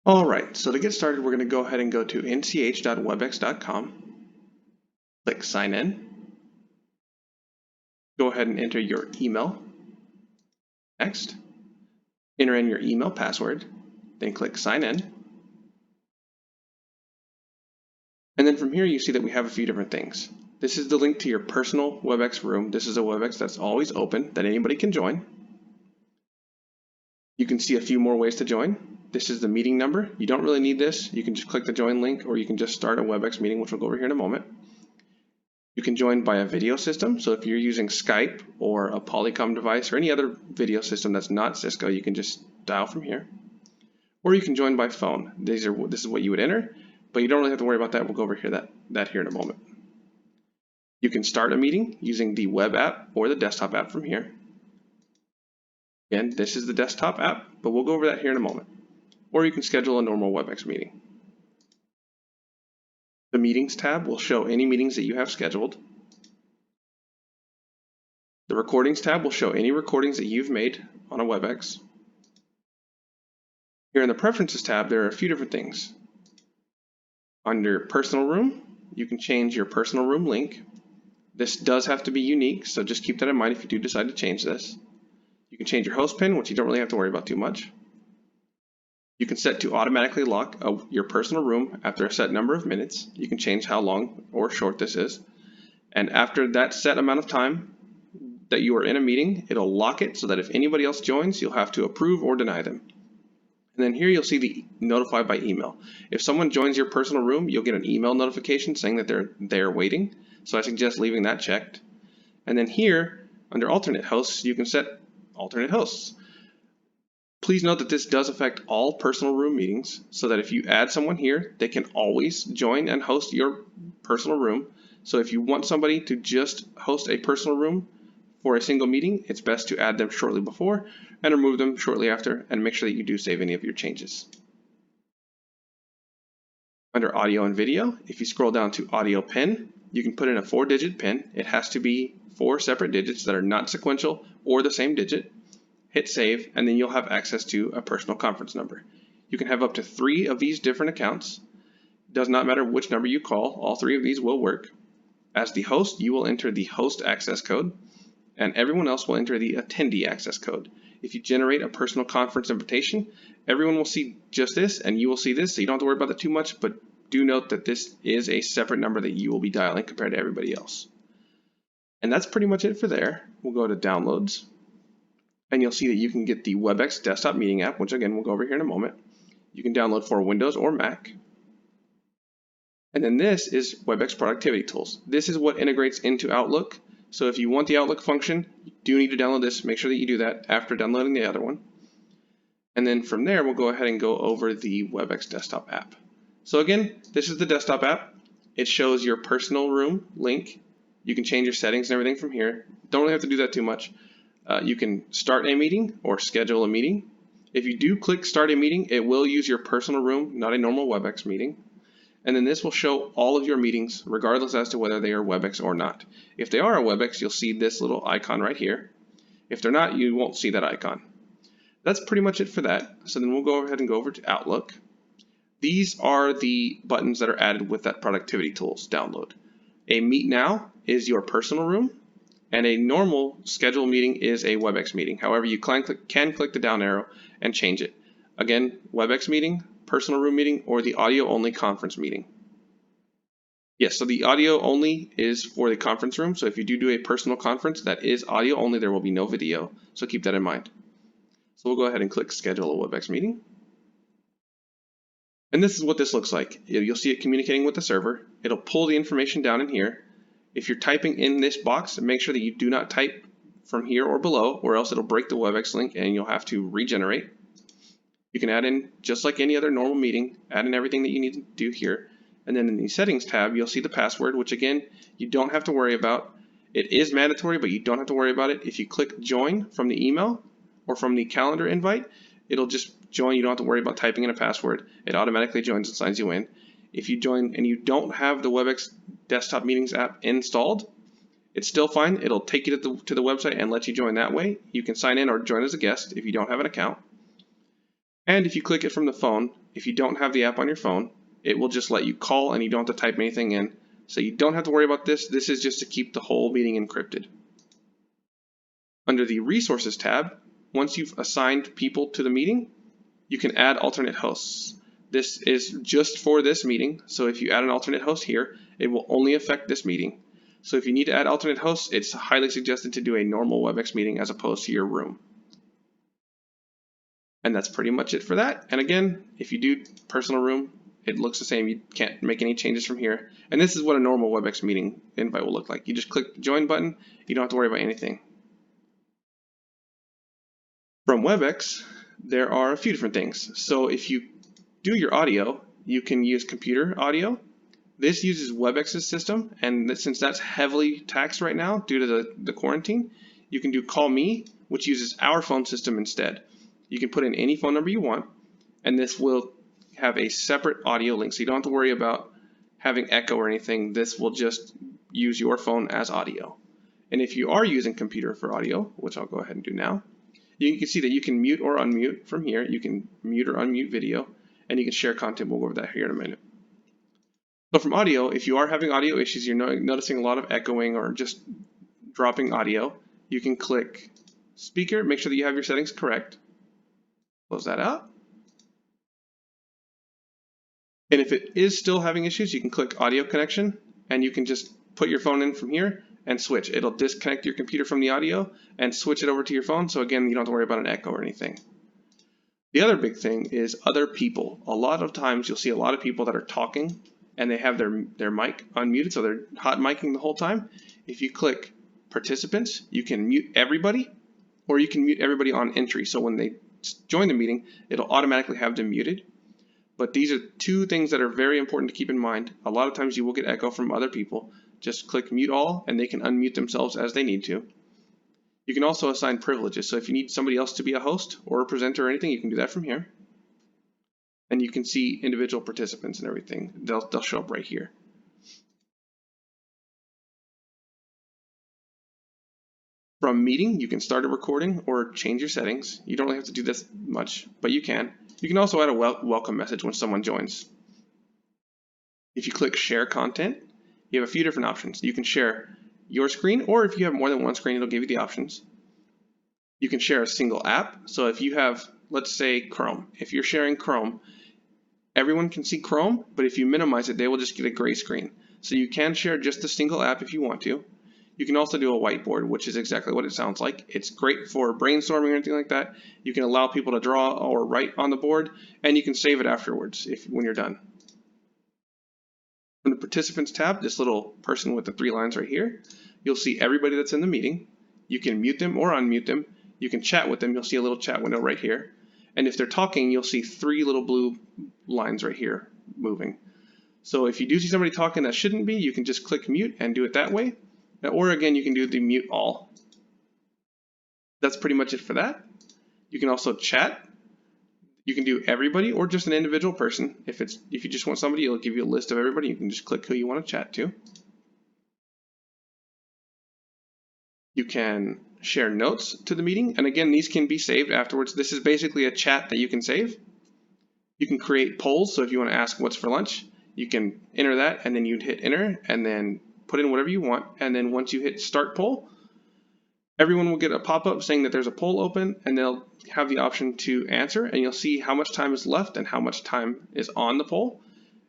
All right, so to get started, we're going to go ahead and go to nch.webex.com, click sign in, go ahead and enter your email. Next, enter in your email password, then click sign in. And then from here, you see that we have a few different things. This is the link to your personal Webex room. This is a Webex that's always open that anybody can join. You can see a few more ways to join. This is the meeting number. You don't really need this. You can just click the join link, or you can just start a Webex meeting, which we'll go over here in a moment. You can join by a video system. So if you're using Skype or a Polycom device or any other video system that's not Cisco, you can just dial from here. Or you can join by phone. This is what you would enter, but you don't really have to worry about that. We'll go over here that here in a moment. You can start a meeting using the web app or the desktop app from here. Again, this is the desktop app, but we'll go over that here in a moment. Or you can schedule a normal Webex meeting. The Meetings tab will show any meetings that you have scheduled. The Recordings tab will show any recordings that you've made on a Webex. Here in the Preferences tab, there are a few different things. Under Personal Room, you can change your personal room link. This does have to be unique, so just keep that in mind if you do decide to change this. You can change your host pin, which you don't really have to worry about too much. You can set to automatically lock your personal room after a set number of minutes. You can change how long or short this is. And after that set amount of time that you are in a meeting, it'll lock it so that if anybody else joins, you'll have to approve or deny them. And then here you'll see the notify by email. If someone joins your personal room, you'll get an email notification saying that they're waiting. So I suggest leaving that checked. And then here, under alternate hosts, you can set alternate hosts. Please note that this does affect all personal room meetings, so that if you add someone here, they can always join and host your personal room. So if you want somebody to just host a personal room for a single meeting, it's best to add them shortly before and remove them shortly after, and make sure that you do save any of your changes. Under audio and video, if you scroll down to audio pin, you can put in a 4-digit pin. It has to be 4 separate digits that are not sequential or the same digit. Hit save, and then you'll have access to a personal conference number. You can have up to 3 of these different accounts. It does not matter which number you call, all 3 of these will work. As the host, you will enter the host access code, and everyone else will enter the attendee access code. If you generate a personal conference invitation, everyone will see just this, and you will see this, so you don't have to worry about that too much, but do note that this is a separate number that you will be dialing compared to everybody else. And that's pretty much it for there. We'll go to downloads. And you'll see that you can get the Webex desktop meeting app, which again, we'll go over here in a moment. You can download for Windows or Mac. And then this is Webex Productivity Tools. This is what integrates into Outlook. So if you want the Outlook function, you do need to download this. Make sure that you do that after downloading the other one. And then from there, we'll go ahead and go over the Webex desktop app. So again, this is the desktop app. It shows your personal room link. You can change your settings and everything from here. Don't really have to do that too much. You can start a meeting or schedule a meeting. If you do click start a meeting, it will use your personal room, not a normal Webex meeting. And then this will show all of your meetings, regardless as to whether they are Webex or not. If they are a Webex, you'll see this little icon right here. If they're not, you won't see that icon. That's pretty much it for that. So then we'll go ahead and go over to Outlook. These are the buttons that are added with that Productivity Tools download. A Meet Now is your personal room. And a normal scheduled meeting is a Webex meeting. However, you can click the down arrow and change it. Again, Webex meeting, personal room meeting, or the audio only conference meeting. Yes, so the audio only is for the conference room. So if you do a personal conference, that is audio only. There will be no video. So keep that in mind. So we'll go ahead and click schedule a Webex meeting. And this is what this looks like. You'll see it communicating with the server. It'll pull the information down in here. If you're typing in this box, make sure that you do not type from here or below, or else it'll break the Webex link and you'll have to regenerate. You can add in, just like any other normal meeting, add in everything that you need to do here. And then in the settings tab, you'll see the password, which again, you don't have to worry about. It is mandatory, but you don't have to worry about it. If you click join from the email or from the calendar invite, it'll just join. You don't have to worry about typing in a password. It automatically joins and signs you in. If you join and you don't have the Webex desktop meetings app installed, it's still fine. It'll take you to the website and let you join that way. You can sign in or join as a guest if you don't have an account. And if you click it from the phone, if you don't have the app on your phone, it will just let you call and you don't have to type anything in. So you don't have to worry about this. This is just to keep the whole meeting encrypted. Under the Resources tab, once you've assigned people to the meeting, you can add alternate hosts. This is just for this meeting, so if you add an alternate host here, it will only affect this meeting. So if you need to add alternate hosts, it's highly suggested to do a normal WebEx meeting as opposed to your room. And that's pretty much it for that. And again, if you do personal room, it looks the same. You can't make any changes from here. And this is what a normal WebEx meeting invite will look like. You just click the join button. You don't have to worry about anything. From WebEx, there are a few different things. So if you do your audio, you can use computer audio. This uses WebEx's system, and since that's heavily taxed right now due to the quarantine, you can do Call Me, which uses our phone system instead. You can put in any phone number you want, and this will have a separate audio link, so you don't have to worry about having echo or anything. This will just use your phone as audio. And if you are using computer for audio, which I'll go ahead and do now, you can see that you can mute or unmute from here. You can mute or unmute video, and you can share content. We'll go over that here in a minute. So from audio, if you are having audio issues, you're noticing a lot of echoing or just dropping audio, you can click speaker, make sure that you have your settings correct. Close that out. And if it is still having issues, you can click audio connection, and you can just put your phone in from here and switch. It'll disconnect your computer from the audio and switch it over to your phone. So again, you don't have to worry about an echo or anything. The other big thing is other people. A lot of times you'll see a lot of people that are talking and they have their mic unmuted, so they're hot micing the whole time. If you click participants, you can mute everybody, or you can mute everybody on entry. So when they join the meeting, it'll automatically have them muted. But these are two things that are very important to keep in mind. A lot of times you will get echo from other people. Just click mute all and they can unmute themselves as they need to. You can also assign privileges. So if you need somebody else to be a host or a presenter or anything, you can do that from here. And you can see individual participants and everything. They'll show up right here. From meeting, you can start a recording or change your settings. You don't really have to do this much, but you can. You can also add a welcome message when someone joins. If you click share content, you have a few different options. You can share your screen, or if you have more than one screen, it'll give you the options. You can share a single app. So if you have, let's say, Chrome. If you're sharing Chrome, everyone can see Chrome, but if you minimize it, they will just get a gray screen. So you can share just a single app if you want to. You can also do a whiteboard, which is exactly what it sounds like. It's great for brainstorming or anything like that. You can allow people to draw or write on the board, and you can save it afterwards when you're done. From the Participants tab, this little person with the 3 lines right here, you'll see everybody that's in the meeting. You can mute them or unmute them. You can chat with them. You'll see a little chat window right here. And if they're talking, you'll see 3 little blue lines right here moving. So if you do see somebody talking that shouldn't be, you can just click mute and do it that way. Or again, you can do the mute all. That's pretty much it for that. You can also chat. You can do everybody or just an individual person. If you just want somebody, it'll give you a list of everybody. You can just click who you want to chat to. You can share notes to the meeting, and again, these can be saved afterwards. This is basically a chat that you can save. You can create polls, so if you want to ask what's for lunch, you can enter that, and then you'd hit enter, and then put in whatever you want, and then once you hit start poll, everyone will get a pop-up saying that there's a poll open, and they'll have the option to answer, and you'll see how much time is left and how much time is on the poll,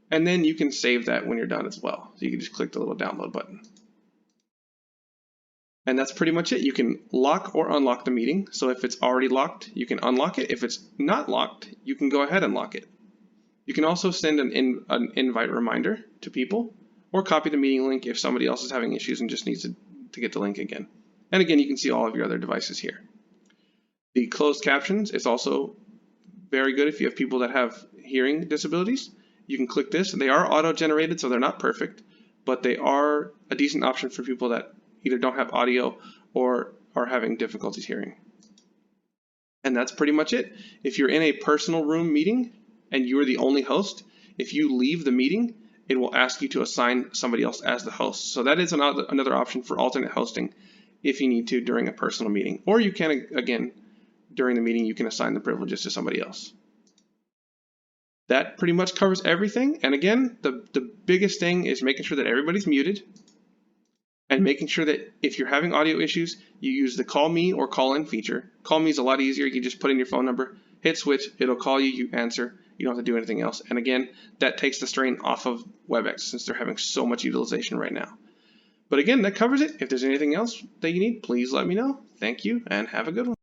and then you can save that when you're done as well. So you can just click the little download button. And that's pretty much it. You can lock or unlock the meeting. So if it's already locked, you can unlock it. If it's not locked, you can go ahead and lock it. You can also send an invite reminder to people, or copy the meeting link if somebody else is having issues and just needs to get the link again. And again, you can see all of your other devices here. The closed captions is also very good if you have people that have hearing disabilities. You can click this. They are auto-generated, so they're not perfect, but they are a decent option for people that either don't have audio or are having difficulties hearing. And that's pretty much it. If you're in a personal room meeting and you're the only host, if you leave the meeting, it will ask you to assign somebody else as the host. So that is another option for alternate hosting if you need to during a personal meeting. Or you can, again, during the meeting, you can assign the privileges to somebody else. That pretty much covers everything. And again, the biggest thing is making sure that everybody's muted and making sure that if you're having audio issues, you use the call me or call in feature. Call me is a lot easier. You can just put in your phone number, hit switch, it'll call you, you answer. You don't have to do anything else. And again, that takes the strain off of Webex since they're having so much utilization right now. But again, that covers it. If there's anything else that you need, please let me know. Thank you and have a good one.